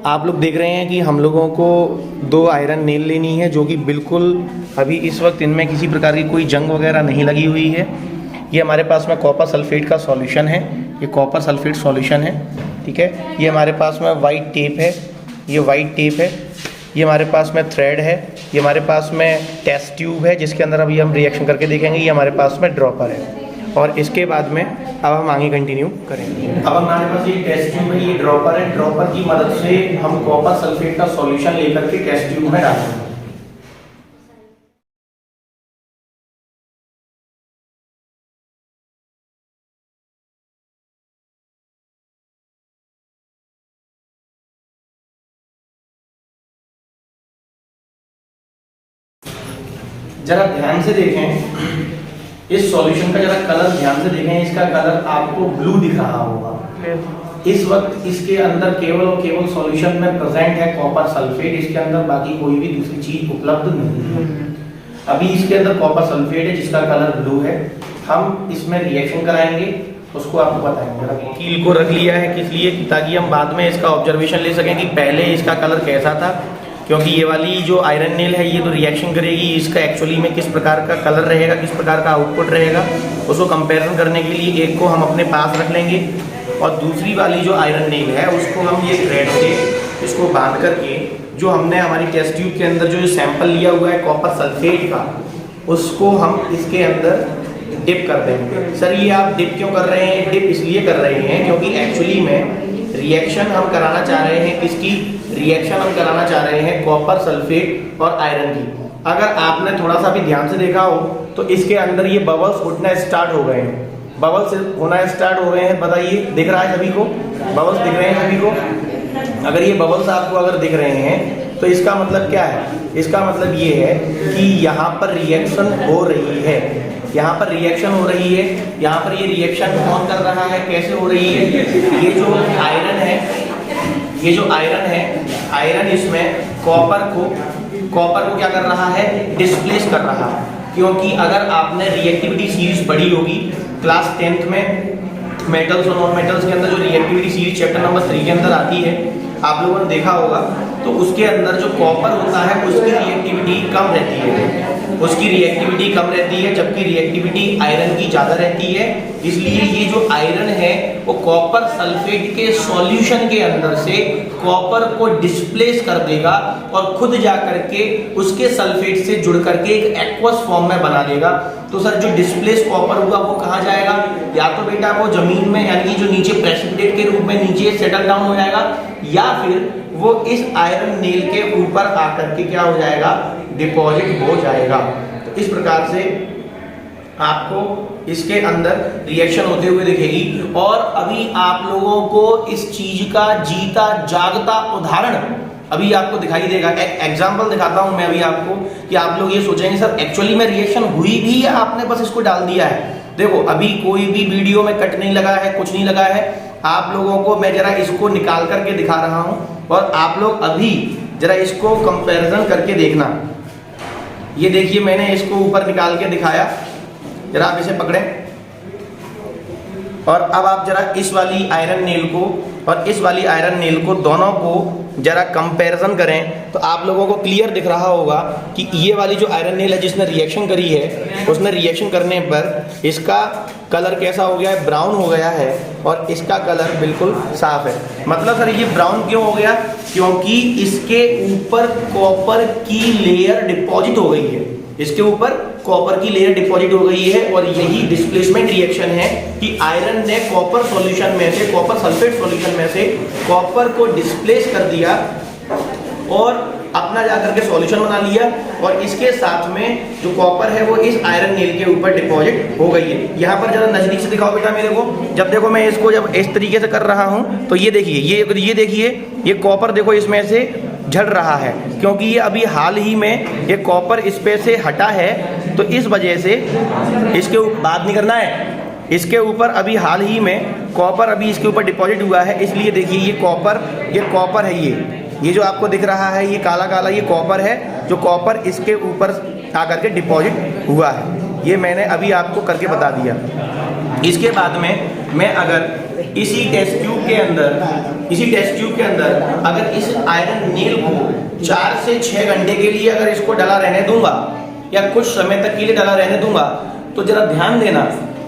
आप लोग देख रहे हैं कि हम लोगों को 2 आयरन नेल लेनी है, जो कि बिल्कुल अभी इस वक्त इनमें किसी प्रकार की कोई जंग वगैरह नहीं लगी हुई है। ये हमारे पास में कॉपर सल्फेट का सॉल्यूशन है, ये कॉपर सल्फेट सॉल्यूशन है, ठीक है। ये हमारे पास में वाइट टेप है, ये वाइट टेप है। ये हमारे पास में थ्रेड है, ये हमारे पास में टेस्ट ट्यूब है जिसके अंदर अभी हम रिएक्शन करके देखेंगे। ये हमारे पास में ड्रॉपर है और इसके बाद में अब हम आगे कंटिन्यू करेंगे। अब हमारे पास ये टेस्ट ट्यूब है, ये ड्रॉपर है। ड्रॉपर की मदद से हम कॉपर सल्फेट का सॉल्यूशन लेकर के टेस्ट ट्यूब में डालेंगे। जरा ध्यान से देखें इस सॉल्यूशन का, जरा कलर ध्यान से देखें। इसका कलर आपको ब्लू दिख रहा होगा। इस वक्त इसके अंदर केवल और केवल सॉल्यूशन में प्रेजेंट है कॉपर सल्फेट। इसके अंदर बाकी कोई भी दूसरी चीज उपलब्ध नहीं है। अभी इसके अंदर कॉपर सल्फेट है जिसका कलर ब्लू है। हम इसमें रिएक्शन कराएंगे, उसको आपको बताएंगे। कील को रख लिया है किस लिए, ताकि हम बाद में इसका ऑब्जर्वेशन ले सकें कि पहले इसका कलर कैसा था। क्योंकि ये वाली जो आयरन नेल है ये तो रिएक्शन करेगी, इसका एक्चुअली में किस प्रकार का कलर रहेगा, किस प्रकार का आउटपुट रहेगा, उसको कंपैरिजन करने के लिए एक को हम अपने पास रख लेंगे और दूसरी वाली जो आयरन नेल है उसको हम ये थ्रेड से इसको बांध करके, जो हमने हमारी टेस्ट ट्यूब के अंदर जो सैंपल लिया हुआ है कॉपर सल्फेट का, उसको हम इसके अंदर डिप कर देंगे। सर ये आप डिप क्यों कर रहे हैं? डिप इसलिए कर रहे हैं क्योंकि एक्चुअली में रिएक्शन हम कराना चाह रहे हैं, किसकी रिएक्शन हम कराना चाह रहे हैं कॉपर सल्फेट और आयरन की। अगर आपने थोड़ा सा भी ध्यान से देखा हो तो इसके अंदर ये बबल्स उठना स्टार्ट हो गए हैं, बबल्स होना स्टार्ट हो गए हैं। बताइए, दिख रहा है सभी को? बबल्स दिख रहे हैं सभी को? अगर ये बबल्स आपको अगर दिख रहे हैं तो इसका मतलब क्या है? इसका मतलब ये है कि यहाँ पर रिएक्शन हो रही है, यहाँ पर रिएक्शन हो रही है। यहाँ पर ये रिएक्शन कौन कर रहा है, कैसे हो रही है? ये जो आयरन है, ये जो आयरन है, आयरन इसमें कॉपर को क्या कर रहा है? डिस्प्लेस कर रहा है। क्योंकि अगर आपने रिएक्टिविटी सीरीज पढ़ी होगी क्लास 10th में, मेटल्स और नॉन मेटल्स के अंदर जो रिएक्टिविटी सीरीज चैप्टर नंबर 3 के अंदर आती है, आप लोगों ने देखा होगा, तो उसके अंदर जो कॉपर होता है उसकी रिएक्टिविटी कम रहती है, उसकी रिएक्टिविटी कम रहती है, जबकि रिएक्टिविटी आयरन की ज़्यादा रहती है। इसलिए ये जो आयरन है वो कॉपर सल्फेट के सॉल्यूशन के अंदर से कॉपर को डिस्प्लेस कर देगा और खुद जा करके उसके सल्फेट से जुड़ करके एक एक्वस फॉर्म में बना देगा। तो सर जो डिस्प्लेस कॉपर हुआ वो कहाँ जाएगा? या तो बेटा वो जमीन में, यानी कि जो नीचे प्रेसिपिटेट के रूप में नीचे सेटल डाउन हो जाएगा, या फिर वो इस आयरन नेल के ऊपर आकर के क्या हो जाएगा? डिपॉजिट हो जाएगा। तो इस प्रकार से आपको इसके अंदर रिएक्शन होते हुए दिखेगी। और अभी आप लोगों को इस चीज का जीता जागता उदाहरण अभी आपको दिखाई देगा। एक एग्जांपल दिखाता हूं मैं अभी आपको, कि आप लोग ये सोचेंगे सर एक्चुअली में रिएक्शन हुई भी या आपने बस इसको डाल दिया है। देखो अभी कोई भी वीडियो में कट नहीं लगा है, कुछ नहीं लगा है। आप लोगों को मैं जरा इसको निकाल करके दिखा रहा हूं और आप लोग अभी जरा इसको कंपैरिजन करके देखना। ये देखिए मैंने इसको ऊपर निकाल के दिखाया, जरा आप इसे पकड़ें और अब आप जरा इस वाली आयरन नेल को और इस वाली आयरन नेल को दोनों को जरा कंपैरिजन करें तो आप लोगों को क्लियर दिख रहा होगा कि ये वाली जो आयरन नेल है जिसने रिएक्शन करी है, उसने रिएक्शन करने पर इसका कलर कैसा हो गया है? ब्राउन हो गया है और इसका कलर बिल्कुल साफ है। मतलब सर ये ब्राउन क्यों हो गया? क्योंकि इसके ऊपर कॉपर की लेयर डिपॉजिट हो गई है, इसके ऊपर कॉपर की लेयर डिपॉजिट हो गई है। और यही डिस्प्लेसमेंट रिएक्शन है कि आयरन ने कॉपर सॉल्यूशन में से, कॉपर सल्फेट सॉल्यूशन में से कॉपर को डिस्प्लेस कर दिया और अपना जाकर के सॉल्यूशन बना लिया, और इसके साथ में जो कॉपर है वो इस आयरन नेल के ऊपर डिपॉजिट हो गई है। यहाँ पर जरा नजदीक से दिखाओ बेटा मेरे को। जब देखो मैं इसको जब इस तरीके से कर रहा हूँ तो ये देखिए, ये देखिए ये कॉपर देखो इसमें से झड़ रहा है, क्योंकि ये अभी हाल ही में ये कॉपर इस पे से हटा है। तो इस वजह से इसके बात नहीं करना है, इसके ऊपर अभी हाल ही में कॉपर अभी इसके ऊपर डिपॉजिट हुआ है। इसलिए देखिए ये कॉपर है, ये जो आपको दिख रहा है ये काला काला, ये कॉपर है, जो कॉपर इसके ऊपर आकर के डिपॉजिट हुआ है। ये मैंने अभी आपको करके बता दिया। इसके बाद में मैं अगर इसी टेस्ट ट्यूब के अंदर अगर इस आयरन नेल को 4 से 6 घंटे के लिए अगर इसको डला रहने दूंगा या कुछ समय तक के लिए डला रहने दूंगा, तो जरा ध्यान देना,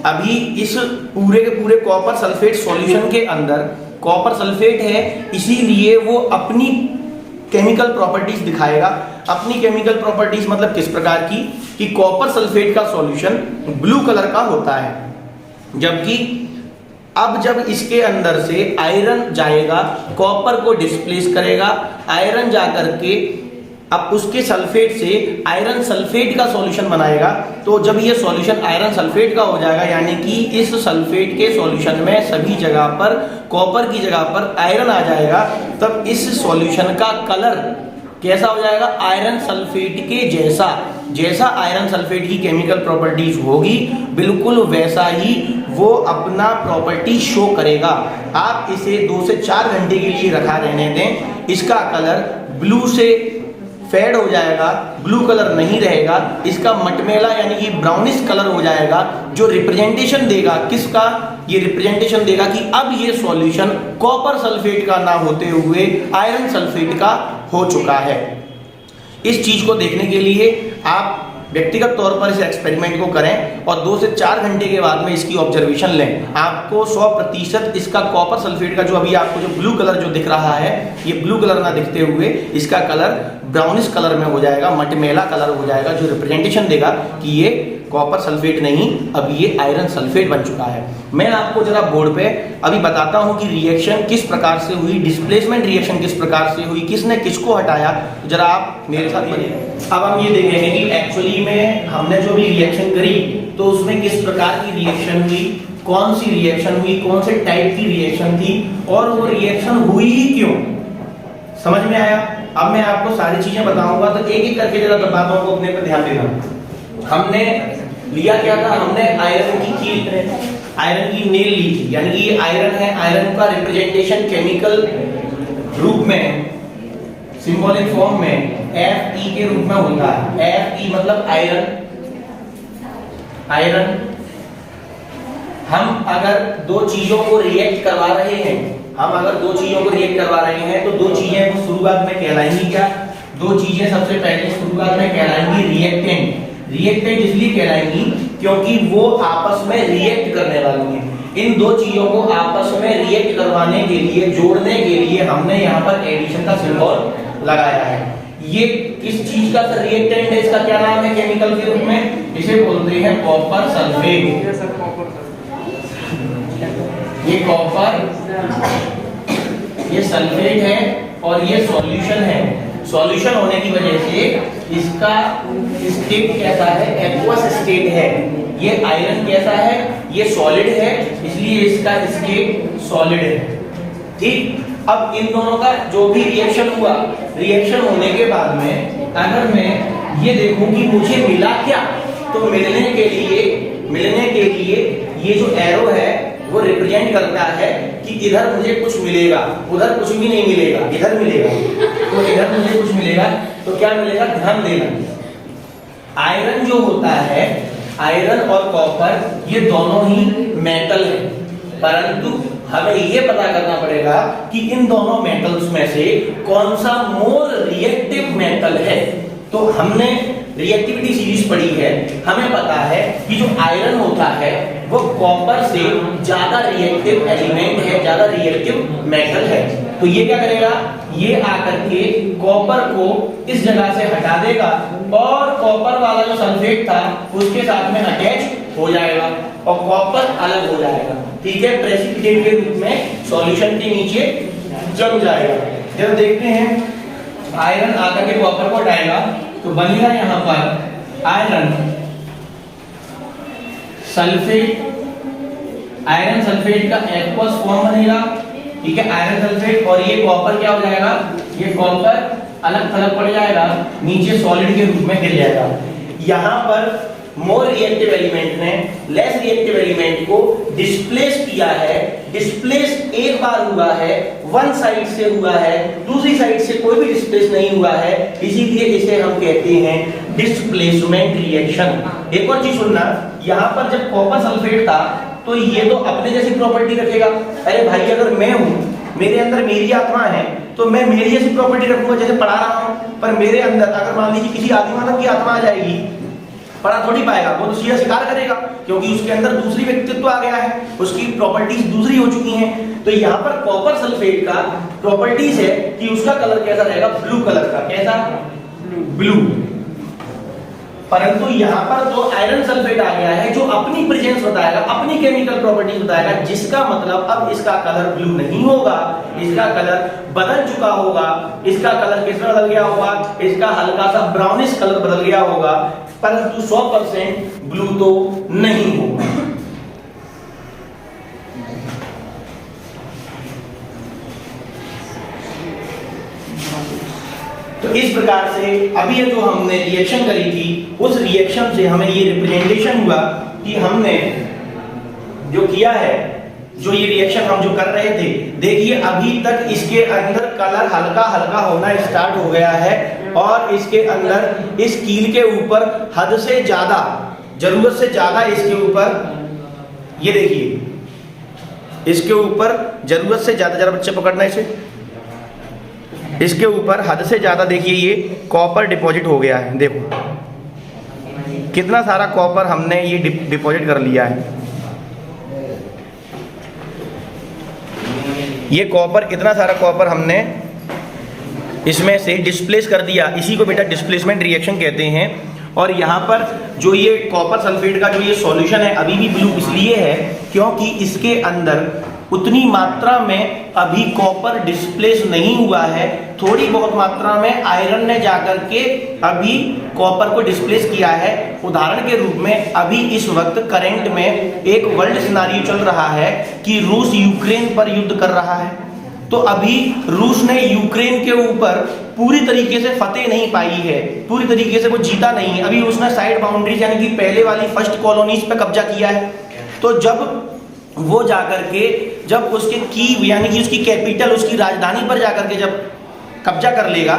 अभी इस पूरे के पूरे कॉपर सल्फेट सॉल्यूशन के अंदर कॉपर सल्फेट है, इसीलिए वो अपनी केमिकल प्रॉपर्टीज दिखाएगा। अपनी केमिकल प्रॉपर्टीज मतलब किस प्रकार की, कि कॉपर सल्फेट का सॉल्यूशन ब्लू कलर का होता है, जबकि अब जब इसके अंदर से आयरन जाएगा, कॉपर को डिस्प्लेस करेगा, आयरन जाकर के अब उसके सल्फेट से आयरन सल्फेट का सॉल्यूशन बनाएगा। तो जब ये सॉल्यूशन आयरन सल्फेट का हो जाएगा, यानी कि इस सल्फेट के सॉल्यूशन में सभी जगह पर कॉपर की जगह पर आयरन आ जाएगा, तब इस सॉल्यूशन का कलर कैसा हो जाएगा, आयरन सल्फेट के जैसा आयरन सल्फेट की केमिकल प्रॉपर्टीज होगी, बिल्कुल वैसा ही वो अपना प्रॉपर्टी शो करेगा। आप इसे 2 से 4 घंटे के लिए रखा रहने दें, इसका कलर ब्लू से फेड हो जाएगा, ब्लू कलर नहीं रहेगा, इसका मटमैला यानी कि ब्राउनिश कलर हो जाएगा, जो रिप्रेजेंटेशन देगा किसका, ये रिप्रेजेंटेशन देगा कि अब ये सॉल्यूशन कॉपर सल्फेट का ना होते हुए आयरन सल्फेट का हो चुका है। इस चीज को देखने के लिए आप व्यक्तिगत तौर पर इस एक्सपेरिमेंट को करें और 2 से 4 घंटे के बाद में इसकी ऑब्जर्वेशन लें। आपको 100% इसका कॉपर सल्फेट का जो अभी आपको जो ब्लू कलर जो दिख रहा है, ये ब्लू कलर ना दिखते हुए इसका कलर ब्राउनिश कलर में हो जाएगा, मटमैला कलर हो जाएगा, जो रिप्रेजेंटेशन देगा कि ये कॉपर सल्फेट नहीं, अब ये आयरन सल्फेट बन चुका है। मैं आपको जरा बोर्ड पे अभी बताता हूं कि रिएक्शन किस प्रकार से हुई, डिस्प्लेसमेंट रिएक्शन किस प्रकार से हुई, किसने किसको हटाया, तो जरा आप मेरे साथ बनिए। अब हम ये देखेंगे कि एक्चुअली में हमने जो भी रिएक्शन करी तो उसमें किस प्रकार की रिएक्शन हुई, कौन सी रिएक्शन हुई, कौन से टाइप की रिएक्शन थी और वो रिएक्शन हुई ही क्यों, समझ में आया। अब मैं आपको सारी चीजें बताऊंगा, तो एक एक करके जरा बताता हूं, अपने पर ध्यान देना। हमने लिया क्या था, हमने आयरन की नेल ली थी, यानी कि ये आयरन है, आयरन का रिप्रेजेंटेशन केमिकल रूप में, सिंबॉलिक फॉर्म में Fe के रूप में होता है। Fe मतलब आयरन। हम अगर दो चीजों को रिएक्ट करवा रहे हैं, तो दो चीजें वो शुरुआत में कहलाएंगी क्या, दो चीजें सबसे पहले शुरुआत में कहलाएंगी रिएक्टेंट। रिएक्टेंट इसलिए कहलाएंगी क्योंकि वो आपस में रिएक्ट करने वाली हैं। इन दो चीजों को आपस में रिएक्ट करवाने के लिए, जोड़ने के लिए हमने यहाँ पर एडिशन का सिंबल लगाया है। ये किस चीज का रिएक्टेंट है, इसका क्या नाम है केमिकल के रूप में, इसे बोलते हैं कॉपर सल्फेट। ये कॉपर, ये सल्फेट है और ये सॉल्यूशन है। सॉल्यूशन होने की वजह से इसका स्टेट कैसा है, एक्वस स्टेट है। ये आयरन कैसा है, ये सॉलिड है, इसलिए इसका स्टेट सॉलिड है। ठीक, अब इन दोनों का जो भी रिएक्शन हुआ, रिएक्शन होने के बाद में अगर मैं ये देखूं कि मुझे मिला क्या, तो मिलने के लिए ये जो एरो है वो रिप्रेजेंट करता है कि इधर मुझे कुछ मिलेगा, उधर कुछ भी नहीं मिलेगा, इधर मिलेगा। तो इधर मुझे कुछ मिलेगा, तो क्या मिलेगा, ध्यान देना। आयरन जो होता है, आयरन और कॉपर ये दोनों ही मेटल है, परंतु हमें ये पता करना पड़ेगा कि इन दोनों मेटल्स में से कौन सा मोर रिएक्टिव मेटल है। तो हमने रिएक्टिविटी सीरीज पढ़ी है, हमें पता है कि जो आयरन होता है वो कॉपर से ज्यादा रिएक्टिव एलिमेंट है, ज्यादा रिएक्टिव मेटल है। तो ये क्या करेगा, ये आकर के कॉपर को इस जगह से हटा देगा और कॉपर वाला जो सल्फेट था उसके साथ में अटैच हो जाएगा और कॉपर अलग हो जाएगा। ठीक है, प्रेसिपिटेट के रूप में सॉल्यूशन के नीचे जम जाएगा। जब देखते हैं आयरन आकर के कॉपर को हटाएगा तो बनेगा यहाँ पर आयरन सल्फेट, आयरन सल्फेट का एक्वस फॉर्म बनेगा। ठीक है, आयरन सल्फेट, और ये कॉपर क्या हो जाएगा, ये कॉपर अलग थलग पड़ जाएगा, नीचे सॉलिड के रूप में गिर जाएगा। यहाँ पर मोर रिएक्टिव एलिमेंट ने लेस रिएक्टिव एलिमेंट को डिस्प्लेस किया है। डिस्प्लेस एक बार हुआ है, वन साइड से हुआ है, दूसरी साइड से कोई भी डिस्प्लेस नहीं हुआ है, इसीलिए इसे हम कहते हैं डिस्प्लेसमेंट रिएक्शन। एक और चीज सुनना, यहाँ पर जब कॉपर सल्फेट था तो ये तो अपने जैसी प्रॉपर्टी रखेगा। अरे भाई अगर मैं हूं, मेरे अंदर मेरी आत्मा है, तो मैं मेरी जैसी प्रॉपर्टी रखूंगा, जैसे पढ़ा रहा हूं। पर मेरे अंदर अगर मान लीजिए किसी आदिमानव की आत्मा आ जाएगी, पढ़ा थोड़ी पाएगा, वो तो सीधा शिकार करेगा, क्योंकि उसके अंदर दूसरी व्यक्तित्व आ गया है, उसकी प्रॉपर्टीज दूसरी हो चुकी हैं। तो यहाँ पर कॉपर सल्फेट का प्रॉपर्टीज है कि उसका कलर कैसा रहेगा, ब्लू कलर का। कैसा? ब्लू। परंतु यहाँ पर जो आयरन सल्फेट आ गया है, जो अपनी प्रेजेंस बताएगा, अपनी केमिकल प्रॉपर्टीज बताएगा, जिसका मतलब अब इसका कलर ब्लू नहीं होगा, इसका कलर बदल चुका होगा। इसका कलर किस बदल गया होगा? इसका हल्का सा ब्राउनिश कलर बदल गया होगा, परंतु 100% ब्लू तो नहीं होगा। तो इस प्रकार से अभी ये जो हमने रिएक्शन करी थी, उस रिएक्शन से हमें ये रिप्रेजेंटेशन हुआ कि हमने जो किया है, जो ये रिएक्शन हम जो कर रहे थे, देखिए अभी तक इसके अंदर कलर हल्का हल्का होना स्टार्ट हो गया है, और इसके अंदर इस कील के ऊपर हद से ज्यादा, जरूरत से ज्यादा इसके ऊपर, ये देखिए इसके ऊपर जरूरत से ज्यादा, जरा बच्चे पकड़ना इसे, इसके ऊपर हद से ज्यादा देखिए ये कॉपर डिपॉजिट हो गया है। देखो कितना सारा कॉपर हमने ये डिपॉजिट कर लिया है। ये कॉपर, इतना सारा कॉपर हमने इसमें से डिस्प्लेस कर दिया। इसी को बेटा डिस्प्लेसमेंट रिएक्शन कहते हैं। और यहाँ पर जो ये कॉपर सल्फेट का जो ये सॉल्यूशन है, अभी भी ब्लू इसलिए है क्योंकि इसके अंदर उतनी मात्रा में अभी कॉपर डिस्प्लेस नहीं हुआ है। थोड़ी बहुत मात्रा में आयरन ने जाकर के अभी कॉपर को डिस्प्लेस किया है। उदाहरण के रूप में अभी इस वक्त करंट में एक वर्ल्ड सिनारियो चल रहा है कि रूस यूक्रेन पर युद्ध कर रहा है। तो अभी रूस ने यूक्रेन के ऊपर पूरी तरीके से फतेह नहीं पाई है, पूरी तरीके से वो जीता नहीं है। अभी उसने साइड बाउंड्रीज यानी कि पहले वाली फर्स्ट कॉलोनीज पे कब्जा किया है। तो जब वो जाकर के, जब उसके की यानी कि उसकी कैपिटल, उसकी राजधानी पर जाकर के जब कब्जा कर लेगा,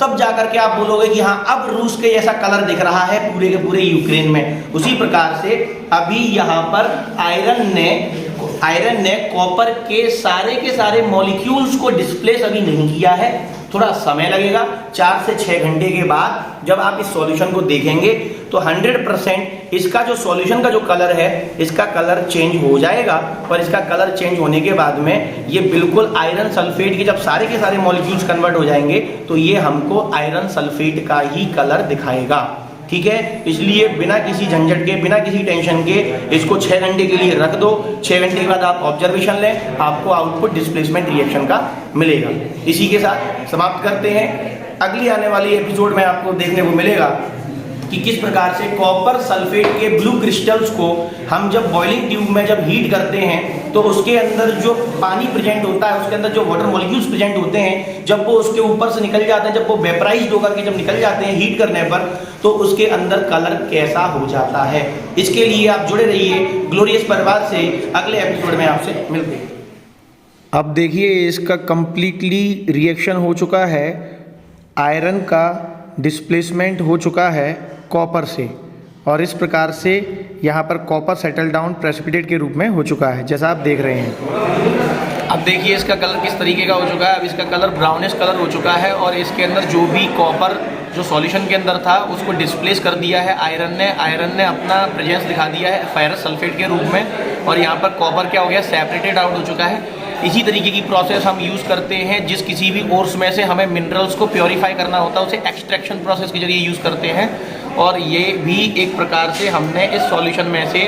तब जाकर के आप बोलोगे कि हाँ अब रूस के जैसा कलर दिख रहा है पूरे के पूरे यूक्रेन में। उसी प्रकार से अभी यहाँ पर आयरन ने कॉपर के सारे मॉलिक्यूल्स को डिस्प्लेस अभी नहीं किया है। थोड़ा समय लगेगा, 4 से 6 घंटे के बाद जब आप इस सॉल्यूशन को देखेंगे तो 100% इसका जो सॉल्यूशन का जो कलर है, इसका कलर चेंज हो जाएगा। और इसका कलर चेंज होने के बाद में ये बिल्कुल आयरन सल्फेट के जब सारे के सारे मॉलिक्यूल्स कन्वर्ट हो जाएंगे तो ये हमको आयरन सल्फेट का ही कलर दिखाएगा। ठीक है, इसलिए बिना किसी झंझट के, बिना किसी टेंशन के इसको 6 घंटे के लिए रख दो। 6 घंटे के बाद आप ऑब्जर्वेशन लें, आपको आउटपुट डिस्प्लेसमेंट रिएक्शन का मिलेगा। इसी के साथ समाप्त करते हैं। अगली आने वाली एपिसोड में आपको देखने को मिलेगा कि किस प्रकार से कॉपर सल्फेट के ब्लू क्रिस्टल्स को हम जब बॉइलिंग ट्यूब में जब हीट करते हैं तो उसके अंदर जो पानी प्रेजेंट होता है, उसके अंदर जो वाटर मॉलिक्यूल्स प्रेजेंट होते हैं, जब वो उसके ऊपर से निकल जाते हैं, जब वो वेपराइज्ड होकर के जब निकल जाते हैं हीट करने पर, तो उसके अंदर कलर कैसा हो जाता है। इसके लिए आप जुड़े रहिए ग्लोरियस परिवार से। अगले एपिसोड में आपसे मिलते हैं। अब देखिए इसका कंप्लीटली रिएक्शन हो चुका है, आयरन का डिस्प्लेसमेंट हो चुका है कॉपर से, और इस प्रकार से यहाँ पर कॉपर सेटल डाउन प्रेसिपिटेट के रूप में हो चुका है, जैसा आप देख रहे हैं। अब देखिए इसका कलर किस तरीके का हो चुका है। अब इसका कलर ब्राउनिश कलर हो चुका है, और इसके अंदर जो भी कॉपर जो सॉल्यूशन के अंदर था उसको डिस्प्लेस कर दिया है आयरन ने अपना प्रेजेंस दिखा दिया है फेरस सल्फेट के रूप में, और यहाँ पर कॉपर क्या हो गया, सेपरेटेड आउट हो चुका है। इसी तरीके की प्रोसेस हम यूज़ करते हैं जिस किसी भी ओर्स में से हमें मिनरल्स को प्योरीफाई करना होता है, उसे एक्सट्रैक्शन प्रोसेस के जरिए यूज़ करते हैं। और ये भी एक प्रकार से हमने इस सॉल्यूशन में से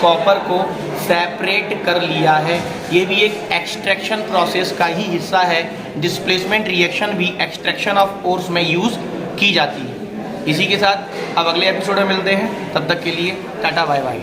कॉपर को सेपरेट कर लिया है। ये भी एक एक्सट्रैक्शन प्रोसेस का ही हिस्सा है। डिस्प्लेसमेंट रिएक्शन भी एक्सट्रैक्शन ऑफ ओर्स में यूज़ की जाती है। इसी के साथ अब अगले एपिसोड में मिलते हैं, तब तक के लिए टाटा बाय बाय।